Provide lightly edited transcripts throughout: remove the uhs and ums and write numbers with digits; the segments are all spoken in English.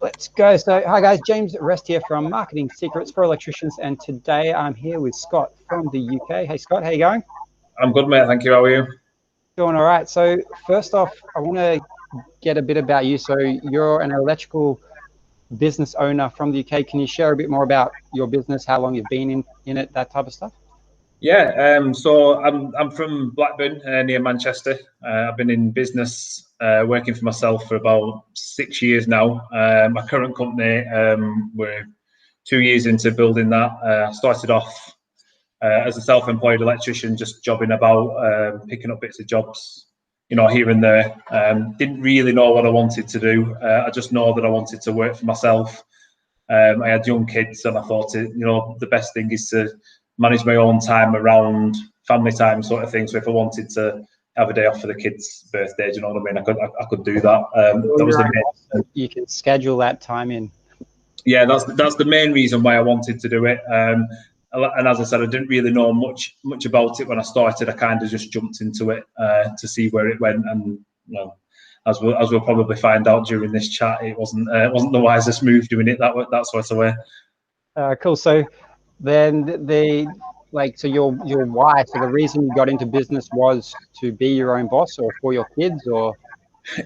Let's go. So, hi guys, James Rest here from Marketing Secrets for Electricians, and today I'm here with Scott from the UK. Hey Scott, how you going? I'm good, mate. Thank you. How are you? Doing all right. So, first off, I want to get a bit about you. So, you're an electrical business owner from the UK. Can you share a bit more about your business, how long you've been in it, that type of stuff? Yeah. So I'm from Blackburn, near Manchester. I've been in business, working for myself for about 6 years now. My current company, we're 2 years into building that. I started off as a self-employed electrician, just jobbing about, picking up bits of jobs, here and there. Didn't really know what I wanted to do. I just know that I wanted to work for myself. I had young kids, and I thought, the best thing is to manage my own time around family time, sort of thing. So if I wanted to have a day off for the kids' birthday, do you know what I mean? I could do that. That was the main. You can schedule that time in. Yeah, that's the main reason why I wanted to do it. And as I said, I didn't really know much about it when I started. I kind of just jumped into it to see where it went, and as we'll probably find out during this chat, it wasn't the wisest move doing it that sort of way. Cool. So then so your why, so the reason you got into business was to be your own boss or for your kids, or?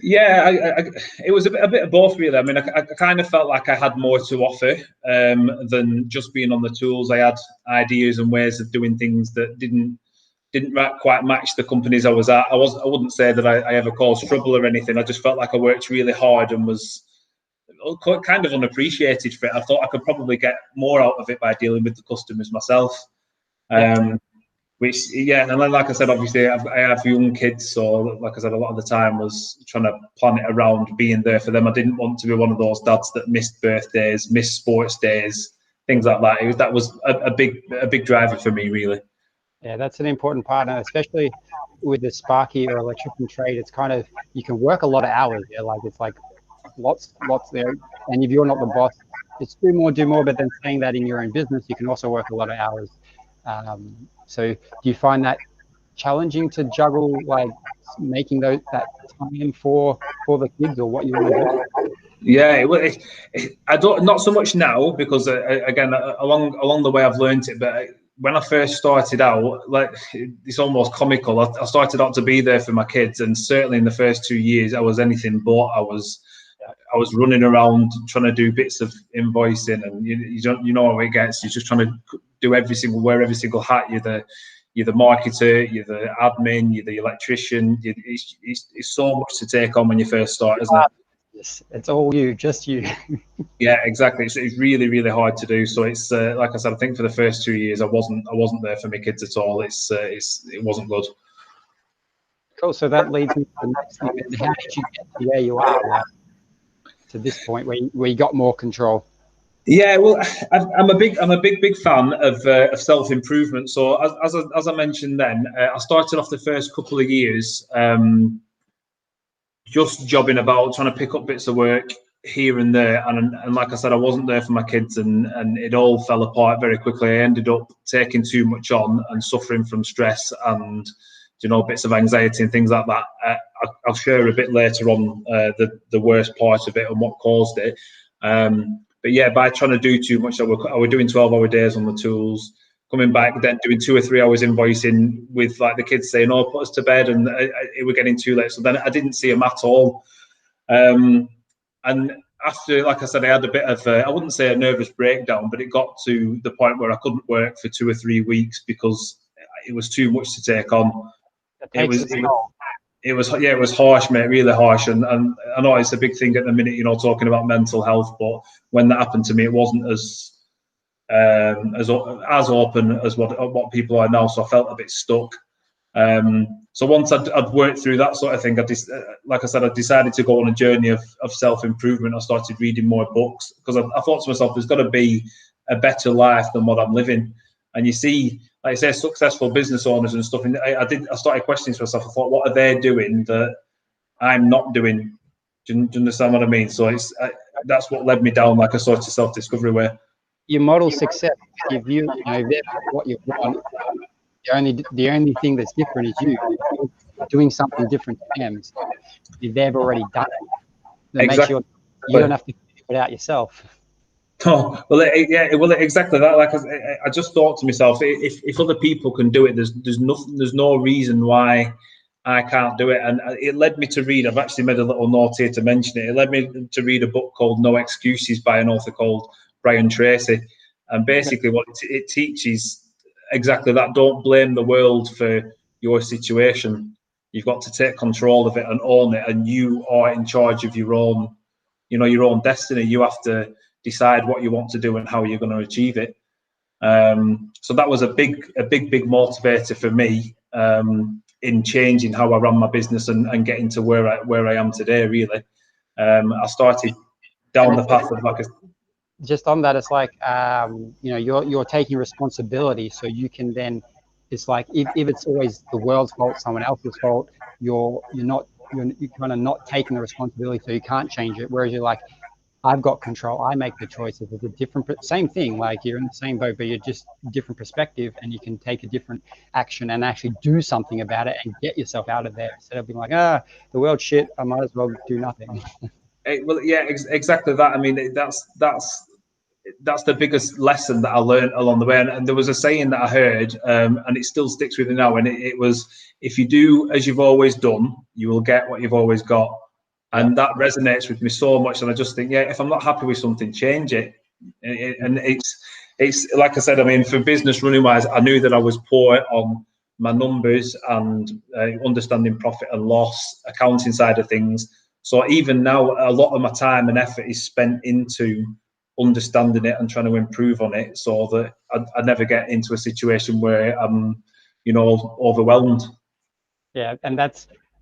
Yeah, it was a bit of both, really. I mean, I kind of felt like I had more to offer than just being on the tools. I had ideas and ways of doing things that didn't quite match the companies I was at. I wouldn't say that I ever caused trouble or anything. I just felt like I worked really hard and was kind of unappreciated for it. I thought I could probably get more out of it by dealing with the customers myself. Which, yeah, and then, like I said, obviously I have young kids, so like I said, a lot of the time was trying to plan it around being there for them. I didn't want to be one of those dads that missed birthdays, missed sports days, things like that. That was a big driver for me, really. Yeah, that's an important part, and especially with the sparky or electrician trade, it's kind of, you can work a lot of hours. Yeah, it's like lots there, and if you're not the boss, it's do more. But then saying that in your own business, you can also work a lot of hours. So do you find that challenging to juggle, like making that time for the kids or what you want to do? Yeah, I don't, not so much now, because again, along the way I've learned it. But when I first started out, like, it's almost comical. I started out to be there for my kids, and certainly in the first 2 years, I was anything but. I was running around trying to do bits of invoicing, and you know how it gets. You're just trying to wear every single hat. You're the marketer, you're the admin, you're the electrician. It's so much to take on when you first start, isn't it? Yes, it's all you, just you. Yeah, exactly. It's really, really hard to do. So it's like I said, I think for the first 2 years, I wasn't there for my kids at all. It wasn't good. Cool. So that leads me to the next thing. How did you get to where you are, like, to this point where you got more control? Yeah, well, I'm a big fan of self-improvement. So as I mentioned, then I started off the first couple of years just jobbing about, trying to pick up bits of work here and there, and like I said, I wasn't there for my kids, and it all fell apart very quickly. I ended up taking too much on and suffering from stress and bits of anxiety and things like that. I'll share a bit later on the worst part of it and what caused it. But yeah, by trying to do too much, I was doing 12-hour days on the tools, coming back, then doing 2 or 3 hours invoicing with, like, the kids saying, "Oh, put us to bed," and it was getting too late. So then I didn't see them at all. And after, like I said, I had a bit of I wouldn't say a nervous breakdown, but it got to the point where I couldn't work for 2 or 3 weeks because it was too much to take on. It was harsh, mate, really harsh. And I know it's a big thing at the minute, talking about mental health, but when that happened to me, it wasn't as open as what people are now. So I felt a bit stuck. So once I'd worked through that sort of thing, like I said, I decided to go on a journey of self-improvement. I started reading more books because I thought to myself, there's got to be a better life than what I'm living. And you see, like I say, successful business owners and stuff. And I started questioning to myself. I thought, what are they doing that I'm not doing? Do you understand what I mean? So that's what led me down like a sort of self-discovery way. Your model success, if what you want, the only thing that's different is you're doing something different to them. So if they've already done it, that makes you don't have to it out yourself. Oh, well, exactly that. Like I just thought to myself, if other people can do it, there's no reason why I can't do it. And it led me to read. I've actually made a little note here to mention it. It led me to read a book called No Excuses by an author called Brian Tracy, and basically what it teaches exactly that. Don't blame the world for your situation. You've got to take control of it and own it, and you are in charge of your own, your own destiny. You have to decide what you want to do and how you're going to achieve it. So that was a big motivator for me in changing how I ran my business and getting to where I am today. Really, I started down the path of just on that, it's like you're taking responsibility, so you can then. It's like if it's always the world's fault, someone else's fault, you're kind of not taking the responsibility, so you can't change it. Whereas you're like, I've got control. I make the choices. It's a different, same thing. Like you're in the same boat, but you're just different perspective, and you can take a different action and actually do something about it and get yourself out of there instead of being like, the world's shit. I might as well do nothing. Well, yeah, exactly that. I mean, that's the biggest lesson that I learned along the way. And there was a saying that I heard, and it still sticks with me now. And it was, if you do as you've always done, you will get what you've always got. And that resonates with me so much. And I just think, if I'm not happy with something, change it. And it's like I said, I mean, for business running wise, I knew that I was poor on my numbers and understanding profit and loss, accounting side of things. So even now, a lot of my time and effort is spent into understanding it and trying to improve on it, so that I never get into a situation where I'm, overwhelmed. Yeah, and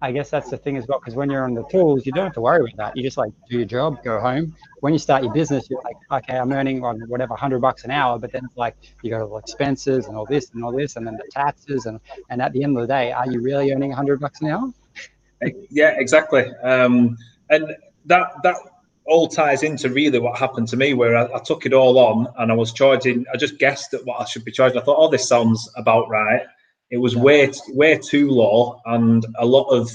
I guess that's the thing as well, because when you're on the tools, you don't have to worry about that. You just like do your job, go home. When you start your business, you're like, okay, I'm earning on whatever $100 an hour, but then it's like you got all expenses and all this, and then the taxes, and at the end of the day, are you really earning $100 an hour? Yeah, exactly. And that all ties into really what happened to me, where I took it all on and I was charging. I just guessed at what I should be charging. I thought, oh, this sounds about right. It was way too low, and a lot of,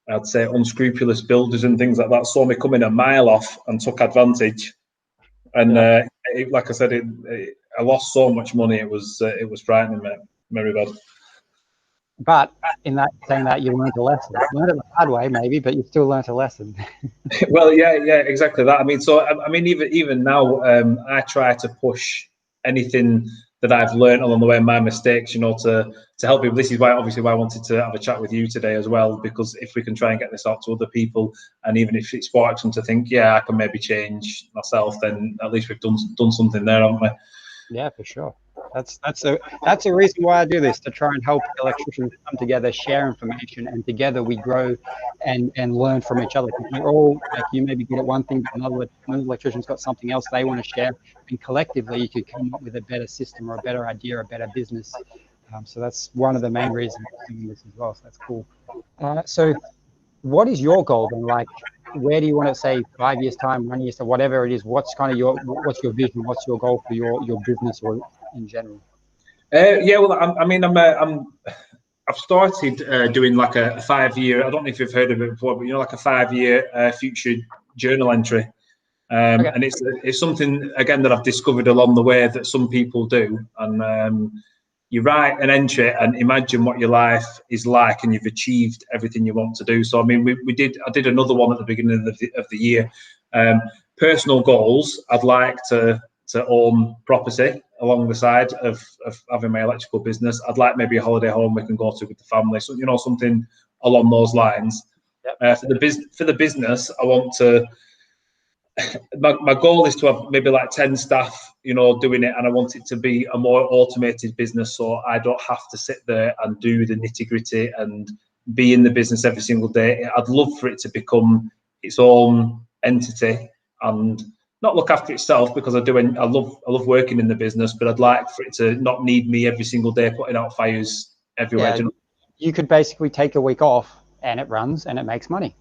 I'd say, unscrupulous builders and things like that saw me coming a mile off and took advantage. And like I said, I lost so much money. It was frightening, mate. Very bad. But in that saying that, you learned a lesson. You learned it the hard way, maybe, but you still learned a lesson. Well, yeah, exactly that. I mean, so I mean, even now, I try to push anything that I've learned along the way, my mistakes, to help people. This is why, obviously, why I wanted to have a chat with you today as well, because if we can try and get this out to other people, and even if it sparks them to think, I can maybe change myself, then at least we've done something there, haven't we? Yeah, for sure. That's a reason why I do this, to try and help electricians come together, share information, and together we grow and learn from each other. Because we're all, like, you may be good at one thing, but another electrician's got something else they want to share, and collectively you could come up with a better system or a better idea or a better business. So that's one of the main reasons for doing this as well. So that's cool. So what is your goal then? Like, where do you want to say 5 years time, 1 year, so whatever it is? What's what's your vision? What's your goal for your business or in general? Well, I've started doing like a 5 year. I don't know if you've heard of it before, but like a 5 year future journal entry. Okay. And it's something, again, that I've discovered along the way that some people do. And you write an entry and imagine what your life is like, and you've achieved everything you want to do. So, I mean, I did another one at the beginning of the year. Personal goals: I'd like to own property along the side of having my electrical business. I'd like maybe a holiday home we can go to with the family. So, something along those lines. Yep. For the business, I want to. My goal is to have maybe like 10 staff, doing it, and I want it to be a more automated business, so I don't have to sit there and do the nitty gritty and be in the business every single day. I'd love for it to become its own entity and not look after itself, because I love working in the business, but I'd like for it to not need me every single day putting out fires everywhere. Yeah, you could basically take a week off and it runs and it makes money.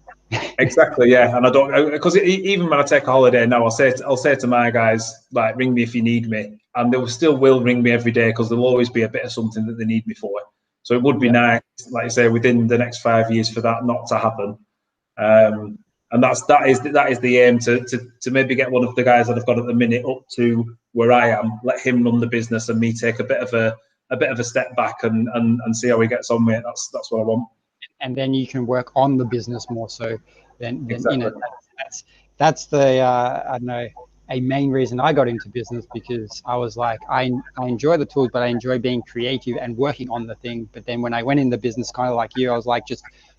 Exactly, yeah. And I don't, because even when I take a holiday now, I'll say to my guys, like, ring me if you need me, and they will ring me every day, because there'll always be a bit of something that they need me for. So it would be nice, like I say, within the next 5 years for that not to happen. And that is the aim, to maybe get one of the guys that I've got at the minute up to where I am, let him run the business and me take a bit of a step back and see how he gets on with it. That's what I want. And then you can work on the business more so than Exactly. you know, that's the I don't know, a main reason I got into business, because I was like, I enjoy the tools, but I enjoy being creative and working on the thing. But then when I went in the business, kind of like you, I was like,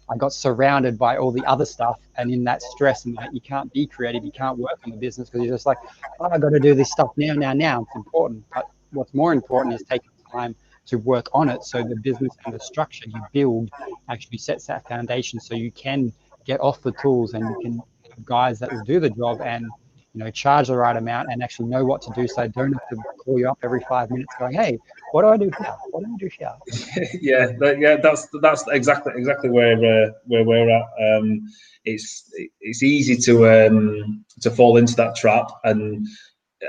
I got surrounded by all the other stuff, and in that stress, and like, you can't be creative, you can't work on the business, because you're just like, oh, I got to do this stuff now. It's important, but what's more important is taking time to work on it, so the business and the structure you build actually sets that foundation, so you can get off the tools and you can have guys that will do the job and charge the right amount and actually know what to do, so they don't have to call you up every 5 minutes going, hey, what do I do here? What do I do here? yeah, that's exactly where we're at. It's easy to fall into that trap, and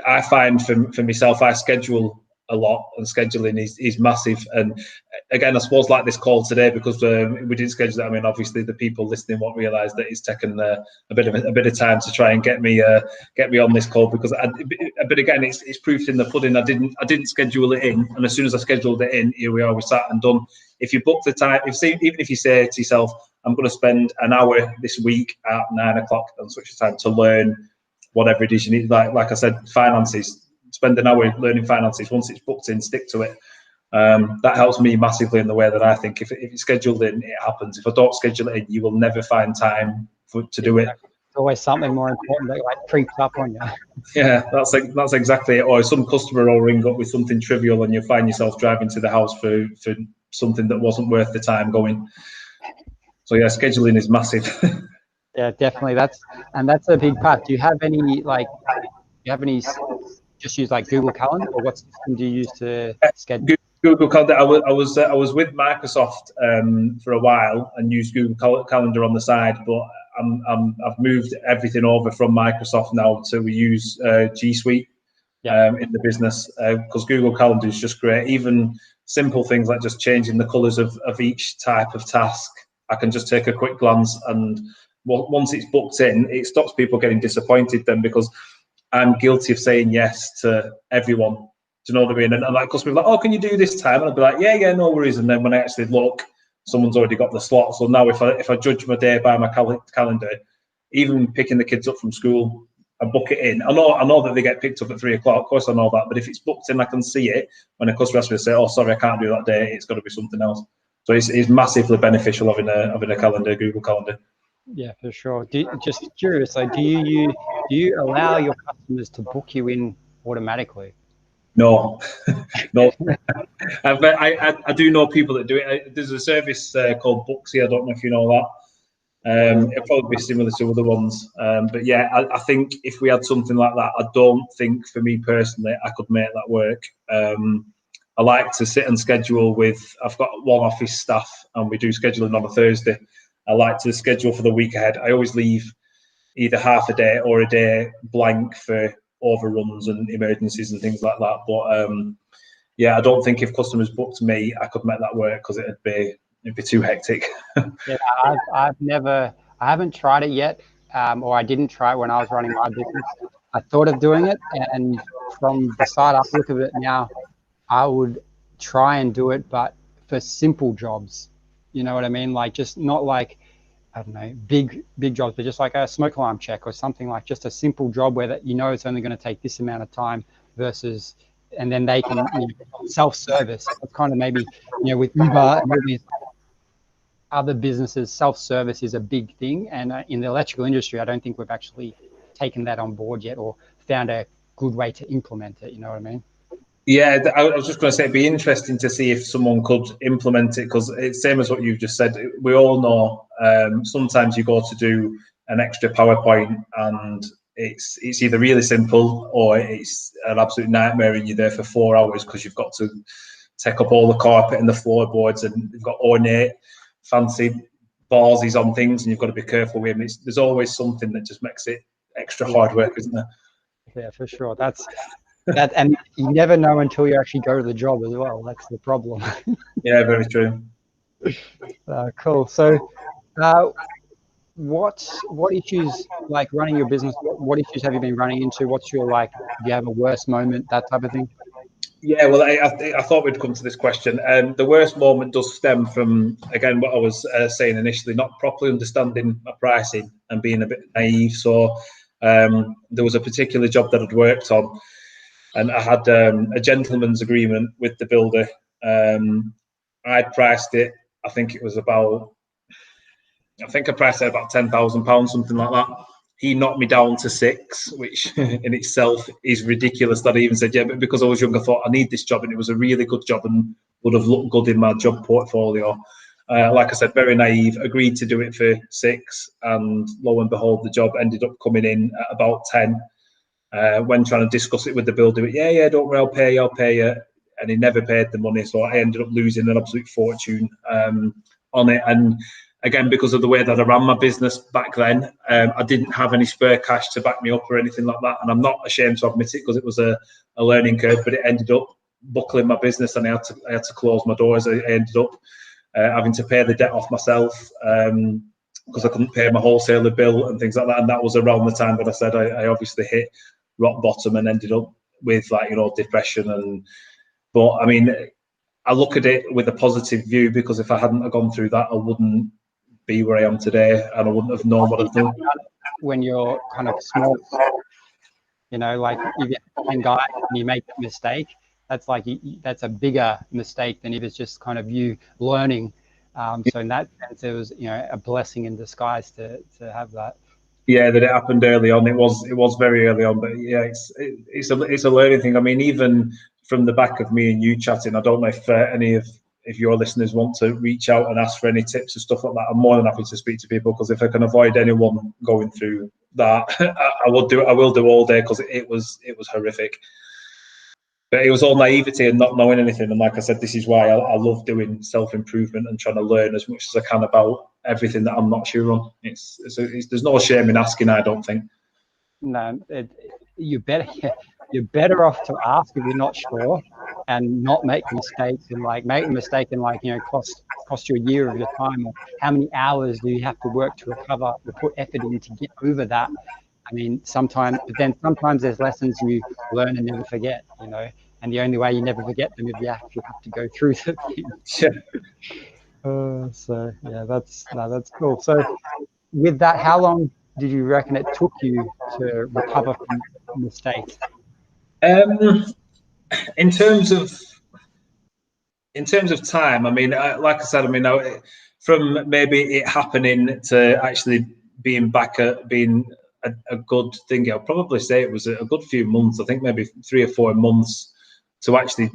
I find for myself, I schedule a lot, and scheduling is massive. And again, I suppose like this call today, because we didn't schedule it. I mean, obviously the people listening won't realise that it's taken a bit of time to try and get me on this call, because but again, it's proof in the pudding. I didn't schedule it in, and as soon as I scheduled it in, here we are, we sat and done. If you book the time, even if you say to yourself, I'm going to spend an hour this week at 9 o'clock on such a time to learn whatever it is you need, like I said, finances. Spend an hour learning finances. Once it's booked in, stick to it. That helps me massively in the way that I think. If it's scheduled in, it happens. If I don't schedule it in, you will never find time to do it. It's always something more important that like creeps up on you. Yeah, that's exactly it. Or some customer will ring up with something trivial, and you'll find yourself driving to the house for something that wasn't worth the time going. So yeah, scheduling is massive. Yeah, definitely. That's a big part. Do you have any just use like Google Calendar, or what system do you use to schedule? Google Calendar. I was with Microsoft for a while and used Google Calendar on the side, but I've moved everything over from Microsoft now to we use G Suite in the business, because Google Calendar is just great. Even simple things like just changing the colours of each type of task, I can just take a quick glance, and once it's booked in, it stops people getting disappointed then, because I'm guilty of saying yes to everyone. Do you know what I mean? And like customers like, oh, can you do this time? And I'll be like, yeah, no worries. And then when I actually look, someone's already got the slot. So now if I judge my day by my calendar, even picking the kids up from school, I book it in. I know that they get picked up at 3 o'clock. Of course I know that. But if it's booked in, I can see it. When a customer asks me to say, oh, sorry, I can't do that day, it's got to be something else. So it's massively beneficial having a calendar, Google Calendar. Yeah, for sure. Just curious, like, do you allow your customers to book you in automatically? No, no. I do know people that do it. There's a service called Booksy. I don't know if you know that. It'll probably be similar to other ones. But yeah, I think if we had something like that, I don't think for me personally I could make that work. I like to sit and schedule I've got one office staff, and we do scheduling on a Thursday. I like to schedule for the week ahead. I always leave either half a day or a day blank for overruns and emergencies and things like that. But yeah, I don't think if customers booked me, I could make that work, because it'd be too hectic. Yeah, I haven't tried it yet, or I didn't try it when I was running my business. I thought of doing it, and from the side up look of it now, I would try and do it, but for simple jobs. You know what I mean? Like, just not like, I don't know, big jobs, but just like a smoke alarm check or something, like just a simple job where that it's only going to take this amount of time versus, and then they can self-service. It's kind of maybe with Uber and all these other businesses, self-service is a big thing, and in the electrical industry, I don't think we've actually taken that on board yet or found a good way to implement it. You know what I mean? Yeah, I was just going to say it'd be interesting to see if someone could implement it, because it's same as what you've just said. We all know sometimes you go to do an extra PowerPoint and it's either really simple or it's an absolute nightmare, and you're there for 4 hours because you've got to take up all the carpet and the floorboards, and you've got ornate, fancy ballsies on things, and you've got to be careful with them. There's always something that just makes it extra hard work, isn't there? Yeah, for sure. That, and you never know until you actually go to the job as well. That's the problem. Yeah, very true. Cool. So what issues, like running your business, what issues have you been running into? What's your, like, do you have a worst moment, that type of thing? Yeah, well, I thought we'd come to this question. The worst moment does stem from, again, what I was saying initially, not properly understanding my pricing and being a bit naive. So there was a particular job that I'd worked on, and I had a gentleman's agreement with the builder. I'd priced it, I think I priced it at about £10,000, something like that. He knocked me down to 6, which in itself is ridiculous that I even said, yeah, but because I was young, I thought I need this job, and it was a really good job and would have looked good in my job portfolio. Like I said, very naive, agreed to do it for 6, and lo and behold, the job ended up coming in at about 10. When trying to discuss it with the builder, yeah, don't worry, I'll pay you. And he never paid the money, so I ended up losing an absolute fortune on it. And again, because of the way that I ran my business back then, I didn't have any spare cash to back me up or anything like that. And I'm not ashamed to admit it, because it was a learning curve, but it ended up buckling my business, and I had to close my doors. I ended up having to pay the debt off myself, because I couldn't pay my wholesaler bill and things like that. And that was around the time that I said I obviously hit rock bottom and ended up with, like, depression. But I mean, I look at it with a positive view, because if I hadn't have gone through that, I wouldn't be where I am today, and I wouldn't have known what I've done. When you're kind of small, like if you're 10 guys and you make a mistake, that's like that's a bigger mistake than if it's just kind of you learning. So in that sense, it was a blessing in disguise to have that. Yeah, that it happened early on. It was very early on, but yeah, it's a learning thing. I mean, even from the back of me and you chatting, I don't know if any of your listeners want to reach out and ask for any tips and stuff like that. I'm more than happy to speak to people, because if I can avoid anyone going through that, I will do all day, because it was horrific. But it was all naivety and not knowing anything. And like I said, this is why I love doing self-improvement and trying to learn as much as I can about everything that I'm not sure on. There's no shame in asking, I don't think. No, you're better off to ask if you're not sure, and not make mistakes, and make a mistake and cost you a year of your time, or how many hours do you have to work to recover or put effort in to get over that. I mean, sometimes there's lessons you learn and never forget, and the only way you never forget them is if you actually have to go through the thing. Yeah. So yeah, that's cool. So with that, how long did you reckon it took you to recover from mistakes? In terms of time, I mean, like I said, I mean, from maybe it happening to actually being back at being a good thing, I'll probably say it was a good few months. I think maybe 3 or 4 months to actually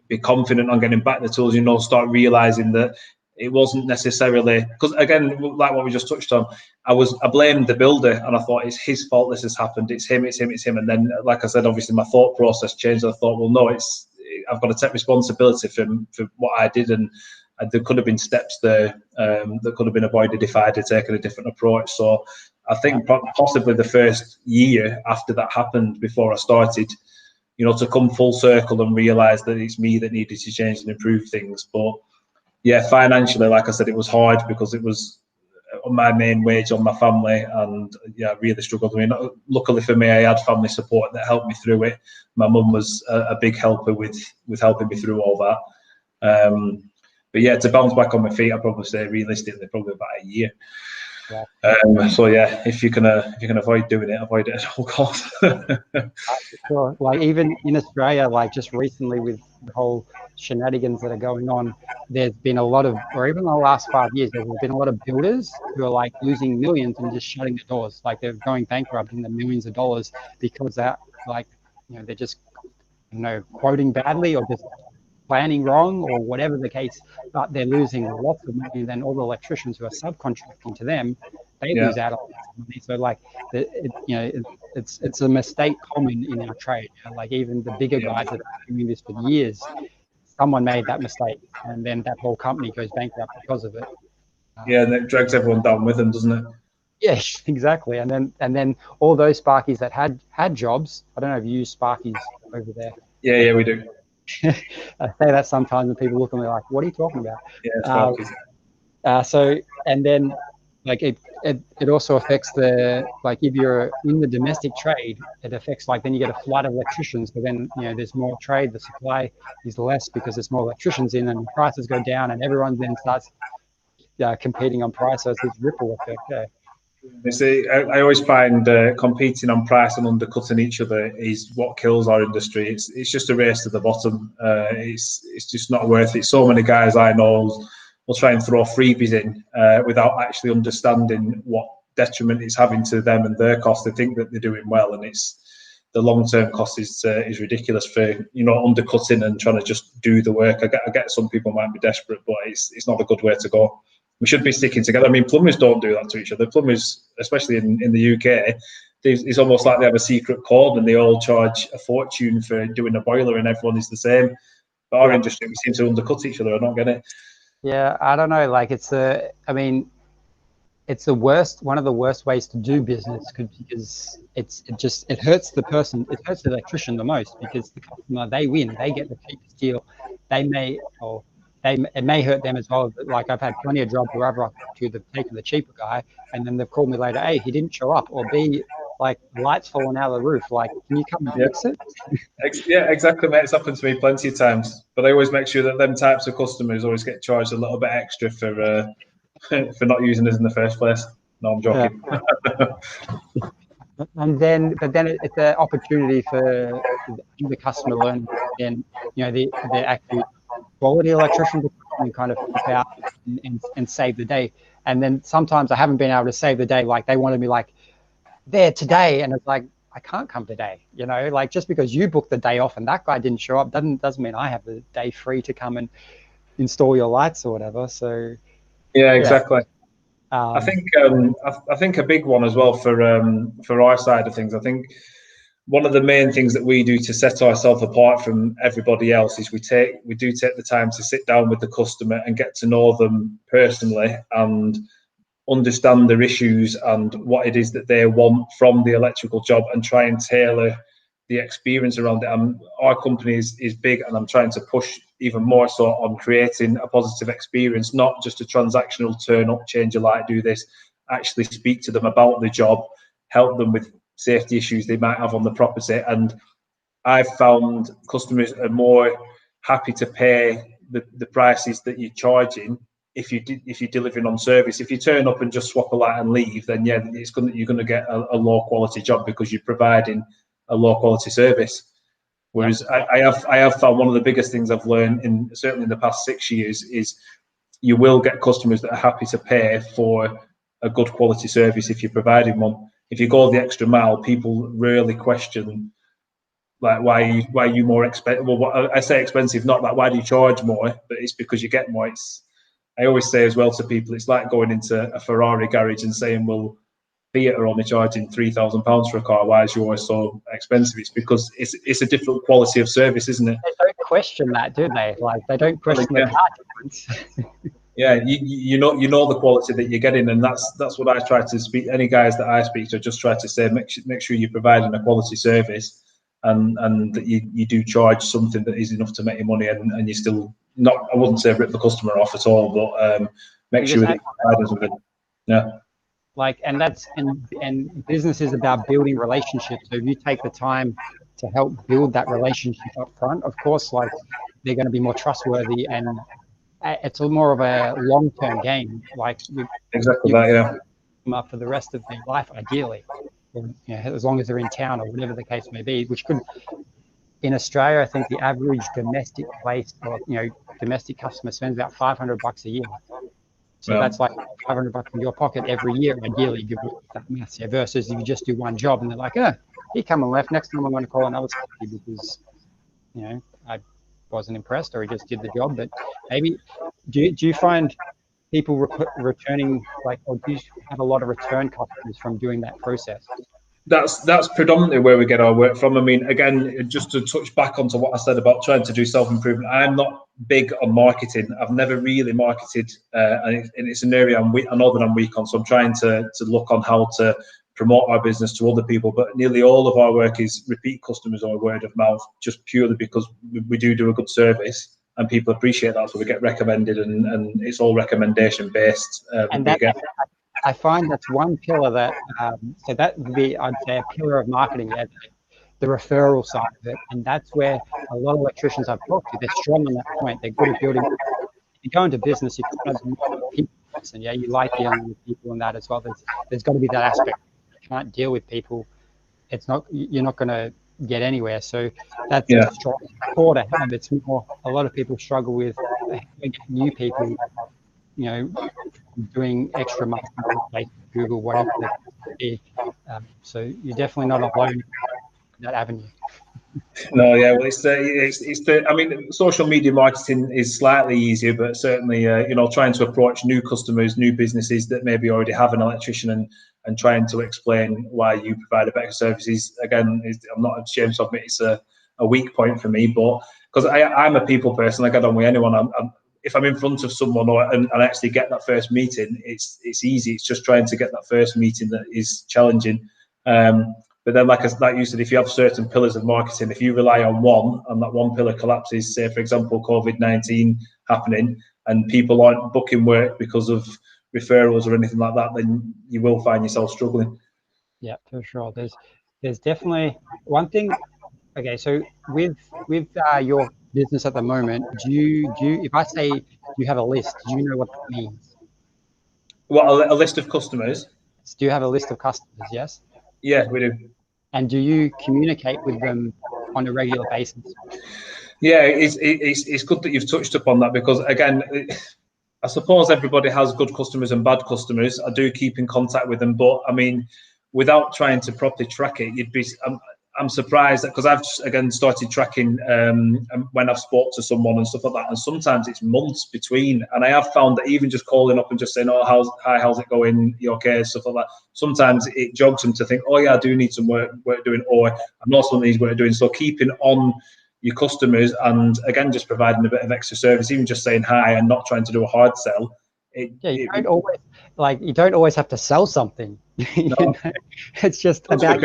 be confident on getting back the tools. Start realizing that it wasn't necessarily, because again, like what we just touched on, I blamed the builder, and I thought it's his fault this has happened. It's him. And then, like I said, obviously my thought process changed. I thought, well, no, I've got to take responsibility for what I did, and there could have been steps there that could have been avoided if I had taken a different approach. So I think possibly the first year after that happened, before I started, to come full circle and realize that it's me that needed to change and improve things. But yeah, financially, like I said, it was hard, because it was my main wage on my family, and yeah, I really struggled. I mean, luckily for me, I had family support that helped me through it. My mum was a big helper with helping me through all that. But yeah, to bounce back on my feet, I'd probably say realistically probably about a year. Yeah. So yeah, if you can avoid doing it, avoid it at all costs. Sure. Like even in Australia, like just recently with the whole shenanigans that are going on, there's been a lot of, or even the last 5 years, there's been a lot of builders who are like losing millions and just shutting the doors. Like they're going bankrupt in the millions of dollars, because they're they're just quoting badly, or just planning wrong, or whatever the case, but they're losing lots of money. And then all the electricians who are subcontracting to them, they lose out on lots of money. So like it's a mistake common in our trade. Like even the bigger guys that have been doing this for years, someone made that mistake, and then that whole company goes bankrupt because of it. Yeah, and it drags everyone down with them, doesn't it? Yes, exactly. And then all those Sparkies that had jobs. I don't know if you use Sparkies over there. Yeah, we do. I say that sometimes, and people look at me like, "What are you talking about?" Yeah, Sparkies. So, and then like it also affects the, like if you're in the domestic trade, it affects, like then you get a flood of electricians, but then there's more trade, the supply is less because there's more electricians in, and prices go down, and everyone then starts competing on price. So it's this ripple effect. Yeah. You see, I always find competing on price and undercutting each other is what kills our industry. It's just a race to the bottom. It's just not worth it. So many guys I know will try and throw freebies in without actually understanding what detriment it's having to them and their cost. They think that they're doing well, and it's the long-term cost is ridiculous for undercutting and trying to just do the work. I get some people might be desperate, but it's not a good way to go. We should be sticking together. I mean, plumbers don't do that to each other. Plumbers, especially in the UK, it's almost like they have a secret code and they all charge a fortune for doing a boiler, and everyone is the same. But our industry, we seem to undercut each other. I don't get it. Yeah, I don't know. Like I mean, it's the worst, one of the worst ways to do business, because it hurts the person, it hurts the electrician the most, because the customer, they win, they get the cheapest deal. It may hurt them as well. Like I've had plenty of jobs where I've rocked up to the taken the cheaper guy, and then they've called me later, hey, he didn't show up, or B, like lights falling out of the roof. Like, can you come and fix it? Yeah, exactly, mate. It's happened to me plenty of times. But I always make sure that them types of customers always get charged a little bit extra for not using us in the first place. No, I'm joking. But then it's an opportunity for the customer to learn, and the actual quality electrician to kind of help out and save the day. And then sometimes I haven't been able to save the day. Like they wanted me like there today, and it's like I can't come today. Like just because you booked the day off and that guy didn't show up doesn't mean I have the day free to come and install your lights or whatever. So yeah, exactly. I think a big one as well for our side of things. I think one of the main things that we do to set ourselves apart from everybody else is we do take the time to sit down with the customer and get to know them personally and understand their issues and what it is that they want from the electrical job, and try and tailor the experience around it. Our company is big, and I'm trying to push even more so on creating a positive experience, not just a transactional turn up, change a light, do this. Actually speak to them about the job, help them with safety issues they might have on the property. And I've found customers are more happy to pay the prices that you're charging if you're delivering on service. If you turn up and just swap a light and leave, then yeah, you're going to get a low quality job because you're providing a low quality service. Whereas I have found one of the biggest things I've learned certainly in the past 6 years is you will get customers that are happy to pay for a good quality service if you're providing one. If you go the extra mile, people really question like why are you more expensive. Well, I say expensive, not like why do you charge more, but it's because you get more. I always say as well to people, it's like going into a Ferrari garage and saying, well, Fiat are only charging £3,000 for a car. Why is yours so expensive? It's because it's a different quality of service, isn't it? They don't question that, do they? Like they don't question the car difference. Yeah, you know the quality that you're getting, and that's what I try to speak. Any guys that I speak to, just try to say make sure you're providing a quality service, and that you do charge something that is enough to make you money, and you still not. I wouldn't say rip the customer off at all, but make sure that you're providing something. Yeah. Like, and business is about building relationships. So if you take the time to help build that relationship up front, of course, like they're going to be more trustworthy, and it's more of a long-term game. Like exactly that, yeah. Them up for the rest of their life, ideally, as long as they're in town or whatever the case may be. Which could, in Australia, I think the average domestic place or domestic customer spends about $500 a year. So that's like $500 in your pocket every year, ideally, if you work with that maths. Yeah, versus if you just do one job and they're like, he come and left. Next time I'm going to call another company because, I wasn't impressed, or he just did the job. But maybe, do you find people returning, like, or do you have a lot of return customers from doing that process? That's predominantly where we get our work from. I mean, again, just to touch back onto what I said about trying to do self-improvement, I'm not big on marketing. I've never really marketed, and it's an area I know that I'm weak on. So I'm trying to look on how to promote our business to other people. But nearly all of our work is repeat customers or word of mouth, just purely because we do a good service and people appreciate that. So we get recommended, and it's all recommendation based. I find that's one pillar that, so that would be, I'd say, a pillar of marketing, yeah, the referral side of it. And that's where a lot of electricians I've talked to, they're strong on that point. They're good at building. If you go into business, you kind of be more of a people person. Yeah, you like dealing with people and that as well. There's got to be that aspect. You can't deal with people. You're not going to get anywhere. So that's a Yeah. strong core to have. It's more, a lot of people struggle with new people, you know, doing extra marketing on Facebook, Google, whatever the case may be. So you're definitely not alone in that avenue. No, yeah, well, it's the. I mean, social media marketing is slightly easier, but certainly, trying to approach new customers, new businesses that maybe already have an electrician, and trying to explain why you provide a better service is, again, I'm not ashamed to admit it's a weak point for me, but because I'm a people person, I get on with anyone. If I'm in front of someone and actually get that first meeting, it's easy. It's just trying to get that first meeting that is challenging. But then, like you said, if you have certain pillars of marketing, if you rely on one and that one pillar collapses, say, for example, COVID-19 happening, and people aren't booking work because of referrals or anything like that, then you will find yourself struggling. Yeah, for sure. There's definitely one thing. Okay, so with your business at the moment, do you if I say you have a list, do you know what that means? What, a list of customers? Do you have a list of customers? Yes. Yeah, we do. And do you communicate with them on a regular basis? Yeah, it's good that you've touched upon that, because again, I suppose everybody has good customers and bad customers. I do keep in contact with them, but I mean, without trying to properly track it, I'm surprised that, because I've just, again, started tracking when I've spoke to someone and stuff like that, and sometimes it's months between. And I have found that even just calling up and just saying, "Oh, how's it going? You okay?" Stuff like that. Sometimes it jogs them to think, "Oh yeah, I do need some work doing," or "I know someone needs work doing." So keeping on your customers, and again, just providing a bit of extra service, even just saying hi and not trying to do a hard sell. You don't always have to sell something. No, It's just about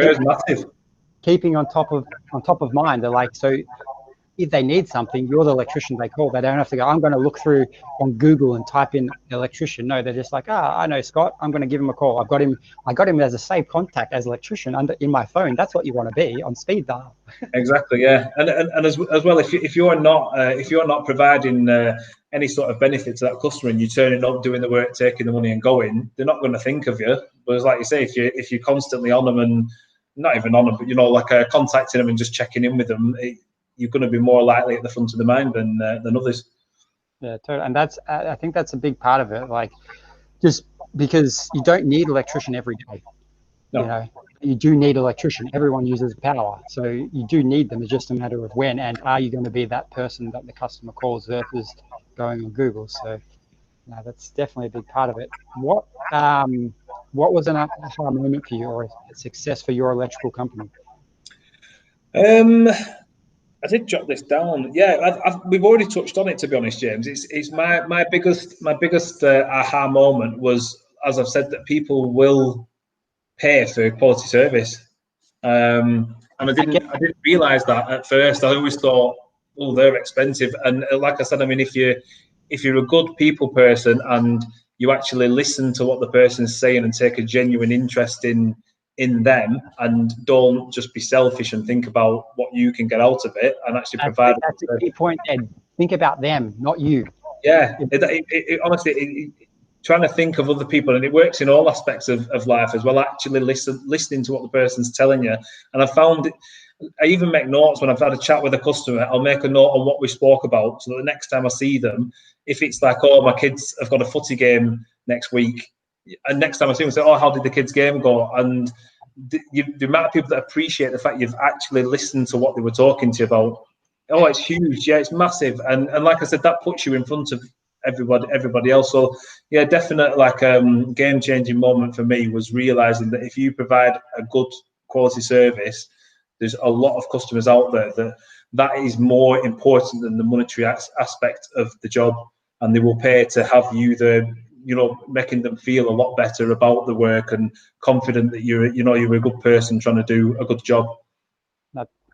keeping on top of mind. They're like, so if they need something, you're the electrician they call. They don't have to go, I'm going to look through on Google and type in electrician. No, they're just like, I know Scott. I'm going to give him a call. I got him as a saved contact as electrician in my phone. That's what you want to be on speed dial. Exactly, yeah, and as well, if you're not providing any sort of benefit to that customer, and you're turning up, doing the work, taking the money, and going, they're not going to think of you. But it's like you say, if you're constantly on them, and not even on them, but contacting them and just checking in with them, you're going to be more likely at the front of the mind than others. Yeah, totally. And I think that's a big part of it. Like, just because you don't need electrician every day. No. You do need electrician. Everyone uses power, so you do need them. It's just a matter of when, and are you going to be that person that the customer calls versus going on Google. So that's definitely a big part of it. What was an aha moment for you, or a success for your electrical company? I did jot this down. Yeah, we've already touched on it, to be honest, James. It's my biggest aha moment was, as I've said, that people will pay for quality service. And I didn't realise that at first. I always thought, oh, they're expensive. And like I said, I mean, if you're a good people person and you actually listen to what the person's saying and take a genuine interest in them, and don't just be selfish and think about what you can get out of it, and actually provide. That's a key point, Ed. Think about them, not you. Yeah, honestly, trying to think of other people, and it works in all aspects of life as well. Actually listening to what the person's telling you. And I found I even make notes when I've had a chat with a customer. I'll make a note on what we spoke about, so that the next time I see them, if it's like, oh, my kids have got a footy game next week, and next time I see them, I say, oh, how did the kids' game go? And the amount of people that appreciate the fact you've actually listened to what they were talking to you about, oh, it's huge. Yeah, it's massive. And like I said, that puts you in front of everybody else. So yeah, definitely, like game-changing moment for me was realizing that if you provide a good quality service, there's a lot of customers out there that is more important than the monetary aspect of the job, and they will pay to have you there, making them feel a lot better about the work and confident that you're a good person trying to do a good job.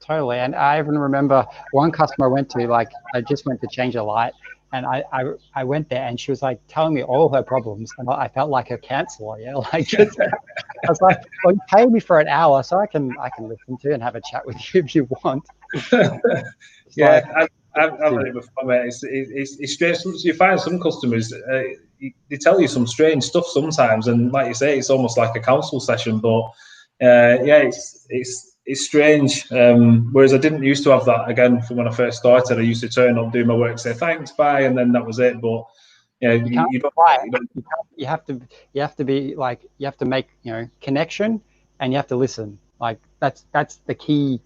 Totally. And I even remember one customer I went to, like, I just went to change a light, and I went there, and she was like telling me all her problems, and I felt like a counselor. Yeah, like just I was like, well, you pay me for an hour, so I can listen to and have a chat with you if you want. Yeah, Like, I've had it before, mate. It's strange. You find some customers, they tell you some strange stuff sometimes, and like you say, it's almost like a counsel session. But yeah, it's strange. Whereas I didn't used to have that. Again, from when I first started, I used to turn up, do my work, say thanks, bye, and then that was it. But yeah, you can't you don't. fight. You don't You have to be like, you have to make, connection, and you have to listen. Like, that's the key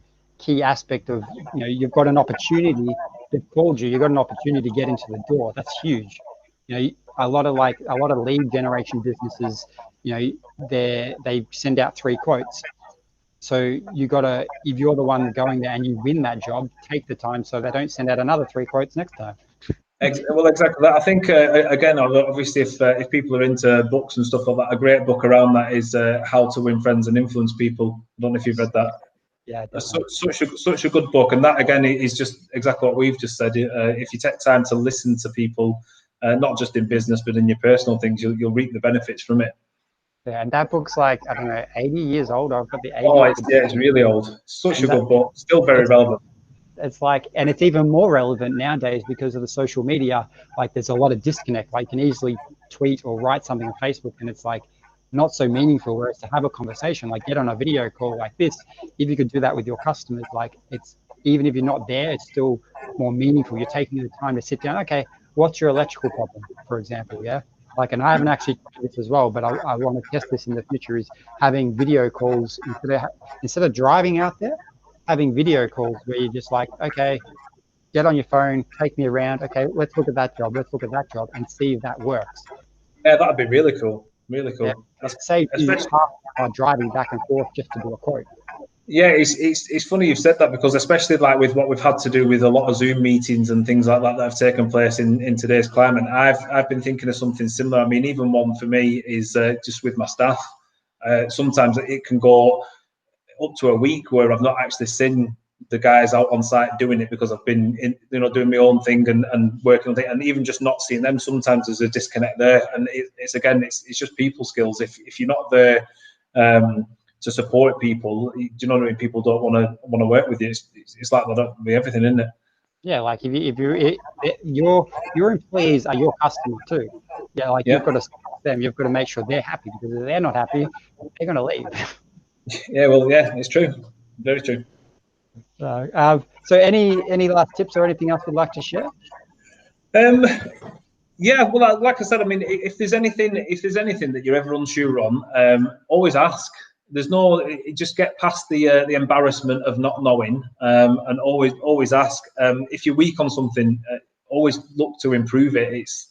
aspect of, you've got an opportunity. They've called you. You've got an opportunity to get into the door. That's huge. A lot of lead generation businesses, they send out 3 quotes. So you gotta, if you're the one going there and you win that job, take the time so they don't send out another 3 quotes next time. Well, exactly that. I think again, obviously, if people are into books and stuff like that, a great book around that is "How to Win Friends and Influence People." I don't know if you've read that. Yeah, Such a good book, and that again is just exactly what we've just said. If you take time to listen to people, not just in business but in your personal things, you'll reap the benefits from it. yeah, and that book's like, I don't know, 80 years old. I've got the Oh, 80th. it's really old. Such a And that, good book, still very it's relevant. it's like, and it's even more relevant nowadays because of the social media. Like, there's a lot of disconnect. Like, you can easily tweet or write something on Facebook, and it's like not so meaningful. Whereas to have a conversation, like get on a video call like this, if you could do that with your customers, like, it's, even if you're not there, it's still more meaningful. You're taking the time to sit down. Okay, what's your electrical problem, for example? Yeah. Like, and I haven't actually tried this as well, but I want to test this in the future. Is having video calls instead of driving out there, having video calls where you're just like, okay, get on your phone, take me around. Okay, let's look at that job. Let's look at that job and see if that works. Yeah, that'd be really cool. Really Yeah, cool. save you Especially, half an hour driving back and forth just to do a quote. yeah, it's funny you've said that, because especially like with what we've had to do with a lot of Zoom meetings and things like that have taken place in today's climate, I've been thinking of something similar. I mean, even one for me is just with my staff. Sometimes it can go up to a week where I've not actually seen the guys out on site doing it, because I've been doing my own thing and working on it, and even just not seeing them. Sometimes there's a disconnect there, and it's just people skills. If you're not there to support people, do you know what I mean? People don't want to work with you. It's like they don't be everything, isn't it? Yeah, like your employees are your customers too. Yeah, like Yeah, you've got to support them. You've got to make sure they're happy, because if they're not happy, they're going to leave. yeah. Well, yeah, it's true. Very true. So any last tips or anything else you'd like to share? Yeah, well, like I said, I mean, if there's anything that you're ever unsure on, always ask. There's no, just get past the embarrassment of not knowing, and always ask. If you're weak on something, always look to improve it. It's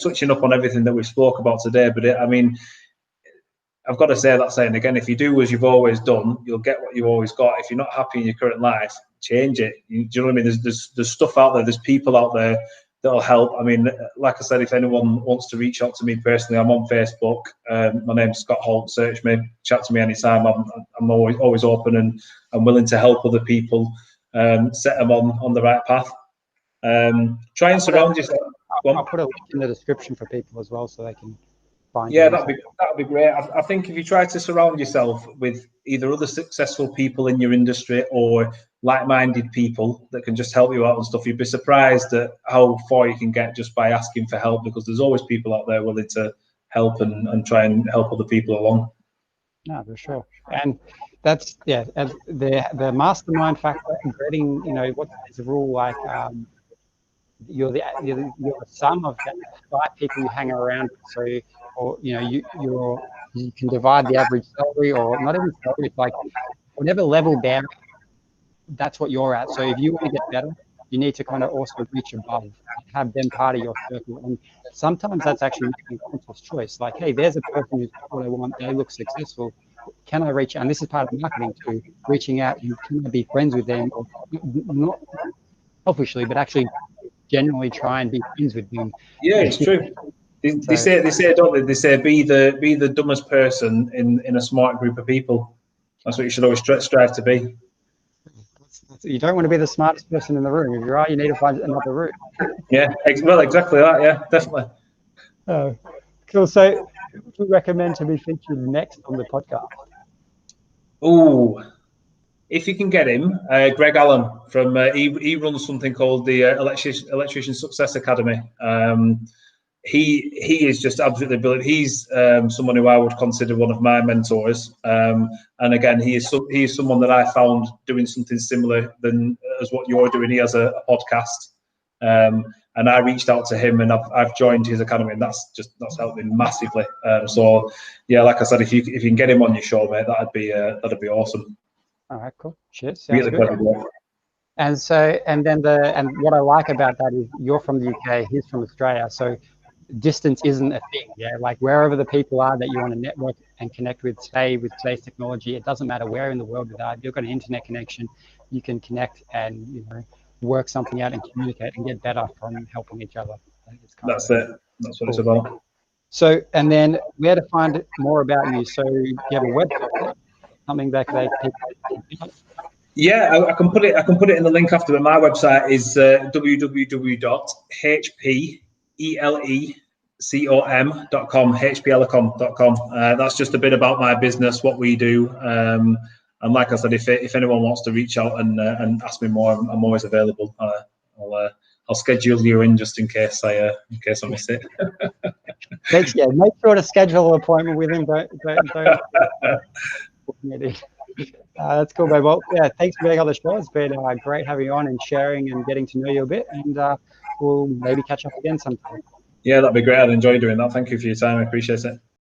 touching up on everything that we spoke about today. But I mean, I've got to say that saying again: if you do as you've always done, you'll get what you've always got. If you're not happy in your current life, change it. Do you know what I mean? There's stuff out there. There's people out there that'll help. I mean, like I said, if anyone wants to reach out to me personally, I'm on Facebook. My name's Scott Holt. Search me, chat to me anytime. I'm always open, and I'm willing to help other people set them on the right path. Try and surround yourself. I'll put a link in the description for people as well, so they can find Yeah, you. that'd be great. I think if you try to surround yourself with either other successful people in your industry or like-minded people that can just help you out and stuff, you'd be surprised at how far you can get just by asking for help, because there's always people out there willing to help and try and help other people along. No, for sure. And that's, yeah, as the mastermind factor, getting, what's the rule, like, you're the sum of the 5 people you hang around with. So, or you can divide the average salary, or not even salary, it's like whatever level they're, that's what you're at. So if you want to get better, you need to kind of also reach above and have them part of your circle. And sometimes that's actually making a conscious choice. Like, hey, there's a person who's got what I want. They look successful. Can I reach out? And this is part of marketing too, reaching out, and can I be friends with them, or not selfishly, but actually genuinely try and be friends with them. Yeah, it's true. They say, don't they? They say be the dumbest person in a smart group of people. That's what you should always strive to be. You don't want to be the smartest person in the room. If you are, you need to find another route. Yeah, well, exactly that. Yeah, definitely. Oh, cool. So, who would you recommend to be featured next on the podcast? Oh, if you can get him, Greg Allen from he runs something called the Electrician Success Academy. He is just absolutely brilliant. He's someone who I would consider one of my mentors. And again, he is someone that I found doing something similar as what you're doing. He has a podcast, and I reached out to him, and I've joined his academy, and that's helped me massively. So yeah, like I said, if you can get him on your show, mate, that'd be awesome. All right, cool. Cheers. Sounds Really good. pleasure. And what I like about that is you're from the UK, he's from Australia, so distance isn't a thing. Yeah, like wherever the people are that you want to network and connect with, say with today's technology, it doesn't matter where in the world you are. If you've got an internet connection, you can connect and work something out and communicate and get better from helping each other. That's it. That's what it's about. So, and then where to find more about you? So, you have a website, something that people. Yeah, I can put it in the link after. But my website is www.hpelecom.com, hpelecom.com. That's just a bit about my business, what we do. And like I said, if anyone wants to reach out and ask me more, I'm always available. I'll schedule you in just in case I miss it. Make sure to schedule an appointment with him. Don't that's cool, babe. Well, yeah, thanks for being on the show. It's been great having you on and sharing and getting to know you a bit. And we'll maybe catch up again sometime. Yeah, that'd be great. I'd enjoy doing that. Thank you for your time. I appreciate it.